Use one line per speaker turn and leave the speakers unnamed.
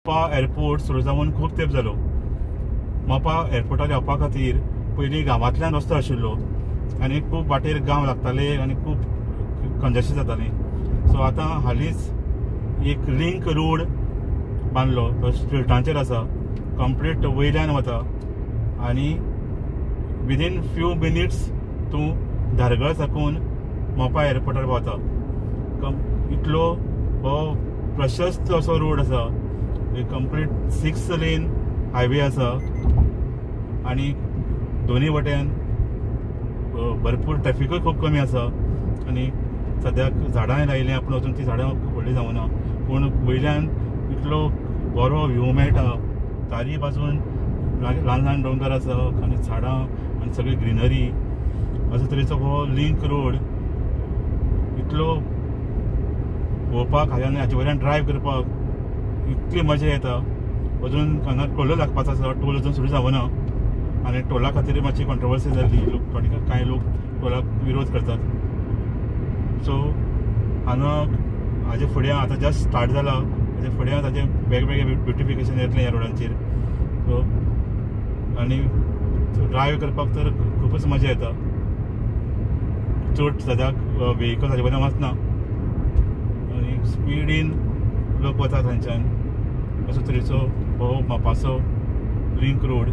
Mopa airport सुरू जावन खूब तेंप जालो. मोपा एअरपोर्टार येवपा खातीर पयलीं गांवांतल्यान रस्तो आशिल्लो आनी खूब वाटेर गांव लागताले आनी खूब कंजेशन जातालें. सो आतां हालींच एक लिंक रोड बांदलो, तो स्ट्रिटांचेर आसा, कंप्लीट वयल्यान वता आनी विदीन फ्यू मिनिट्स तूं धारगळ साकून मोपा एअरपोर्टार पावता. इतलो हो प्रशस्त असो रोड आसा, कंप्लीट 6 लेन हायवे आसा आनी दोनी वटेन भरपूर ट्रॅफिकूय खूब कमी आसा. आनी सद्याक झाडांय लायिल्लीं, पूण अजून ती झाडां व्हडलीं जावना, पूण वयल्यान इतलो बरो व्यू मेळटा. चारी बाजून ल्हान ल्हान डोंगर आसा आनी झाडां आनी सगळी ग्रिनरी. अशे तरेचो हो लिंक रोड इतलो पळोवपाक आनी हाचे वयल्यान ड्रायव्ह करपाक इतली मजा येता. अजून हांगा टोल लागपाचो आसा, टोल अजून सुरू जावना आनी टोला खातीर मातशी कॉन्ट्रोवर्सी जाल्ली. कांय लोक टोलाक विरोध करतात. सो हांगा हाजे फुडें आतां जस्ट स्टार्ट जाला, हाजे फुडें ताजें वेगवेगळे ब्युटिफिकेशन येतलें ह्या रोडांचेर. सो आनी ड्रायव्ह करपाक तर खूबच मजा येता. चड सद्याक व्हेकल हाजे वयल्यान वचना आनी स्पिडीन लोक वतात थंयच्यान. असो तरेचो हो मोपाचो लिंक रोड.